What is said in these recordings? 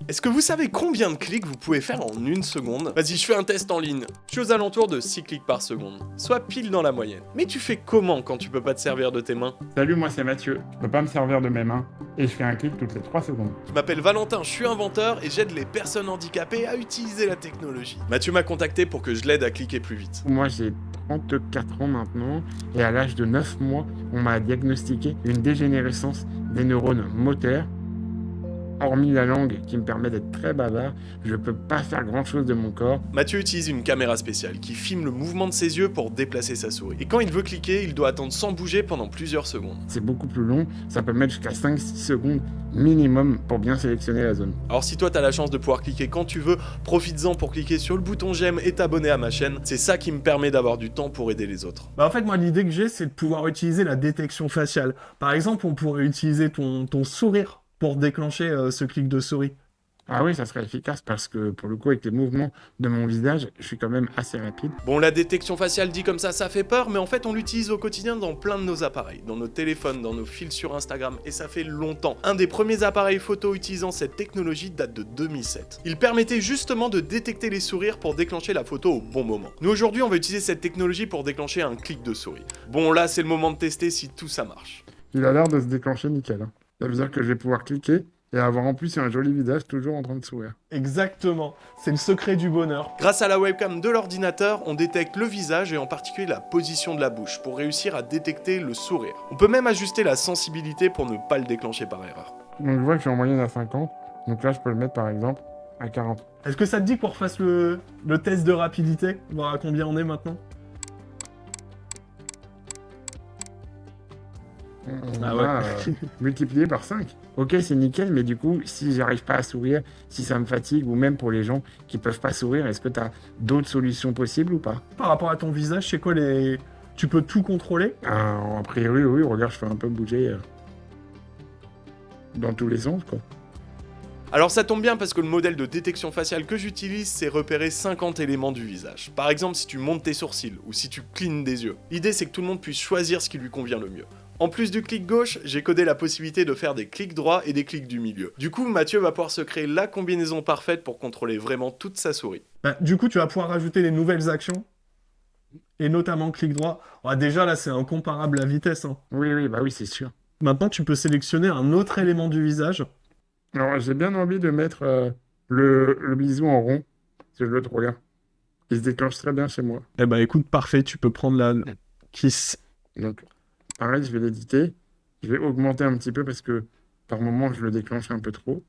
Est-ce que vous savez combien de clics vous pouvez faire en une seconde? Vas-y, je fais un test en ligne. Je suis aux alentours de 6 clics par seconde, soit pile dans la moyenne. Mais tu fais comment quand tu peux pas te servir de tes mains? Salut, moi c'est Mathieu. Je peux pas me servir de mes mains et je fais un clic toutes les 3 secondes. Je m'appelle Valentin, je suis inventeur et j'aide les personnes handicapées à utiliser la technologie. Mathieu m'a contacté pour que je l'aide à cliquer plus vite. Moi j'ai 34 ans maintenant et à l'âge de 9 mois, on m'a diagnostiqué une dégénérescence des neurones moteurs. Hormis la langue qui me permet d'être très bavard, je peux pas faire grand chose de mon corps. Mathieu utilise une caméra spéciale qui filme le mouvement de ses yeux pour déplacer sa souris. Et quand il veut cliquer, il doit attendre sans bouger pendant plusieurs secondes. C'est beaucoup plus long, ça peut mettre jusqu'à 5-6 secondes minimum pour bien sélectionner la zone. Alors si toi t'as la chance de pouvoir cliquer quand tu veux, profites-en pour cliquer sur le bouton j'aime et t'abonner à ma chaîne. C'est ça qui me permet d'avoir du temps pour aider les autres. En fait, moi, l'idée que j'ai, c'est de pouvoir utiliser la détection faciale. Par exemple, on pourrait utiliser ton sourire pour déclencher ce clic de souris. Ah oui, ça serait efficace parce que pour le coup, avec les mouvements de mon visage, je suis quand même assez rapide. Bon, la détection faciale dit comme ça fait peur, mais en fait on l'utilise au quotidien dans plein de nos appareils, dans nos téléphones, dans nos fils sur Instagram, et ça fait longtemps. Un des premiers appareils photo utilisant cette technologie date de 2007. Il permettait justement de détecter les sourires pour déclencher la photo au bon moment. Nous aujourd'hui, on va utiliser cette technologie pour déclencher un clic de souris. Bon, là c'est le moment de tester si tout ça marche. Il a l'air de se déclencher nickel. Hein. Ça veut dire que je vais pouvoir cliquer et avoir en plus un joli visage toujours en train de sourire. Exactement. C'est le secret du bonheur. Grâce à la webcam de l'ordinateur, on détecte le visage et en particulier la position de la bouche pour réussir à détecter le sourire. On peut même ajuster la sensibilité pour ne pas le déclencher par erreur. Donc je vois que je suis en moyenne à 50. Donc là, je peux le mettre par exemple à 40. Est-ce que ça te dit qu'on refasse le test de rapidité? Voir à combien on est maintenant? Ah ouais. Multiplié par 5. Ok, c'est nickel, mais du coup, si j'arrive pas à sourire, si ça me fatigue, ou même pour les gens qui peuvent pas sourire, est-ce que tu as d'autres solutions possibles ou pas? Par rapport à ton visage, c'est quoi les... Tu peux tout contrôler? A priori, oui, regarde, je fais un peu bouger dans tous les sens, quoi. Alors ça tombe bien parce que le modèle de détection faciale que j'utilise, c'est repérer 50 éléments du visage. Par exemple, si tu montes tes sourcils ou si tu clignes des yeux. L'idée, c'est que tout le monde puisse choisir ce qui lui convient le mieux. En plus du clic gauche, j'ai codé la possibilité de faire des clics droits et des clics du milieu. Du coup, Mathieu va pouvoir se créer la combinaison parfaite pour contrôler vraiment toute sa souris. Du coup, tu vas pouvoir rajouter des nouvelles actions, et notamment clic droit. Déjà, là, c'est incomparable la vitesse. Hein. Oui, bah oui, c'est sûr. Maintenant, tu peux sélectionner un autre élément du visage. Alors, j'ai bien envie de mettre le bisou en rond, parce que je le trouve bien. Il se déclenche très bien chez moi. Eh ben, écoute, parfait, tu peux prendre la kiss. Donc, pareil, je vais l'éditer. Je vais augmenter un petit peu parce que par moment, je le déclenche un peu trop.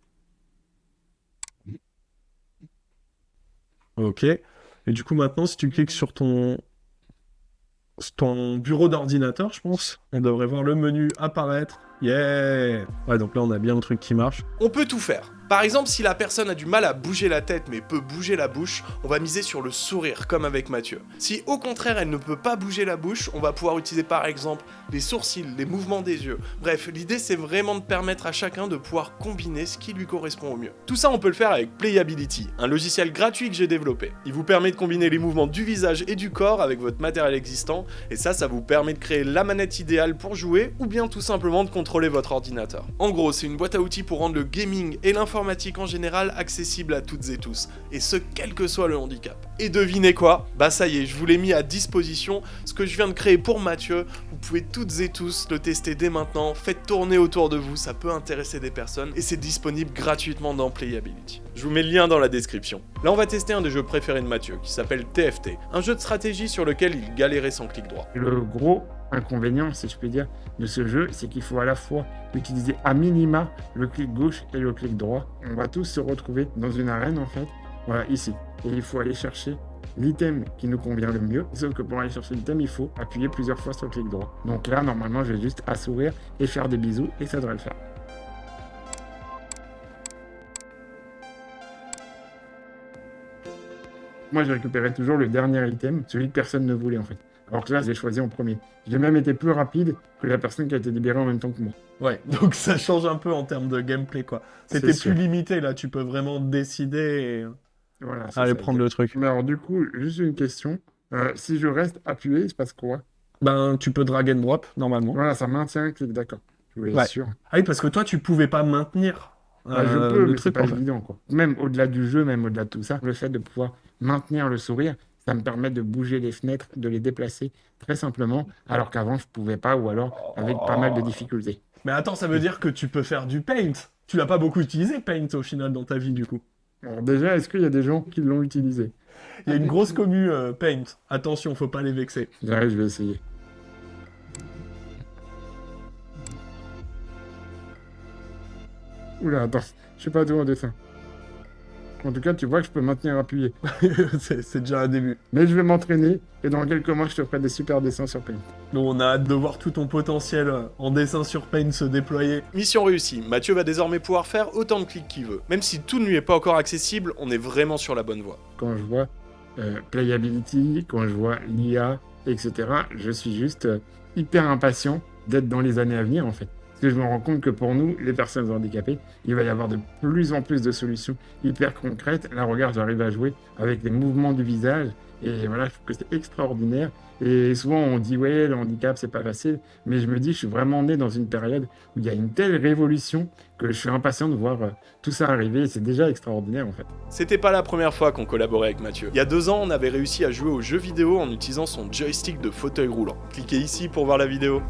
Ok. Et du coup, maintenant, si tu cliques sur ton bureau d'ordinateur, je pense, on devrait voir le menu apparaître. Yeah! Ouais, donc là, on a bien le truc qui marche. On peut tout faire. Par exemple, si la personne a du mal à bouger la tête mais peut bouger la bouche, on va miser sur le sourire, comme avec Mathieu. Si au contraire elle ne peut pas bouger la bouche, on va pouvoir utiliser par exemple les sourcils, les mouvements des yeux. Bref, l'idée c'est vraiment de permettre à chacun de pouvoir combiner ce qui lui correspond au mieux. Tout ça on peut le faire avec Playability, un logiciel gratuit que j'ai développé. Il vous permet de combiner les mouvements du visage et du corps avec votre matériel existant, et ça vous permet de créer la manette idéale pour jouer, ou bien tout simplement de contrôler votre ordinateur. En gros, c'est une boîte à outils pour rendre le gaming et l'informatique en général accessible à toutes et tous, et ce quel que soit le handicap. Et devinez quoi? Bah ça y est, je vous l'ai mis à disposition, ce que je viens de créer pour Mathieu, vous pouvez toutes et tous le tester dès maintenant, faites tourner autour de vous, ça peut intéresser des personnes, et c'est disponible gratuitement dans Playability. Je vous mets le lien dans la description. Là on va tester un des jeux préférés de Mathieu, qui s'appelle TFT, un jeu de stratégie sur lequel il galérait sans clic droit. Le gros inconvénient, si je puis dire, de ce jeu, c'est qu'il faut à la fois utiliser à minima le clic gauche et le clic droit. On va tous se retrouver dans une arène en fait, voilà, ici. Et il faut aller chercher l'item qui nous convient le mieux. Sauf que pour aller chercher l'item, il faut appuyer plusieurs fois sur le clic droit. Donc là, normalement, je vais juste à sourire et faire des bisous et ça devrait le faire. Moi, j'ai récupéré toujours le dernier item, celui que personne ne voulait en fait. Alors que là, j'ai choisi en premier. J'ai même été plus rapide que la personne qui a été libérée en même temps que moi. Ouais, donc ça change un peu en termes de gameplay, quoi. C'était C'est plus sûr. limité, là, tu peux vraiment décider Voilà, et c'est aller ça, prendre le truc. Mais alors du coup, juste une question. Si je reste appuyé, il se passe quoi? Ben, tu peux drag and drop, normalement. Voilà, ça maintient un clic, d'accord. Je voulais être Ouais. sûr. Ah oui, parce que toi, tu pouvais pas maintenir Je peux, le mais c'est truc pas en fait. évident, quoi. Même au-delà du jeu, même au-delà de tout ça, le fait de pouvoir maintenir le sourire, ça me permet de bouger les fenêtres, de les déplacer très simplement, alors qu'avant, je pouvais pas, ou alors avec pas mal de difficultés. Mais attends, ça veut dire que tu peux faire du paint. Tu l'as pas beaucoup utilisé paint au final dans ta vie du coup. Alors déjà, est-ce qu'il y a des gens qui l'ont utilisé? Il y a une grosse commu paint. Attention, faut pas les vexer. J'arrive, je vais essayer. Oula, attends, je sais pas tout en dessin. En tout cas, tu vois que je peux maintenir appuyé. C'est déjà un début. Mais je vais m'entraîner, et dans quelques mois, je te ferai des super dessins sur Paint. Nous, on a hâte de voir tout ton potentiel en dessin sur paint se déployer. Mission réussie, Mathieu va désormais pouvoir faire autant de clics qu'il veut. Même si tout ne lui est pas encore accessible, on est vraiment sur la bonne voie. Quand je vois Playability, quand je vois l'IA, etc., je suis juste hyper impatient d'être dans les années à venir, en fait. Parce que je me rends compte que pour nous, les personnes handicapées, il va y avoir de plus en plus de solutions hyper concrètes. Là, regarde, j'arrive à jouer avec les mouvements du visage. Et voilà, je trouve que c'est extraordinaire. Et souvent, on dit, ouais, le handicap, c'est pas facile. Mais je me dis, je suis vraiment né dans une période où il y a une telle révolution que je suis impatient de voir tout ça arriver. Et c'est déjà extraordinaire, en fait. C'était pas la première fois qu'on collaborait avec Mathieu. Il y a 2 ans, on avait réussi à jouer aux jeux vidéo en utilisant son joystick de fauteuil roulant. Cliquez ici pour voir la vidéo.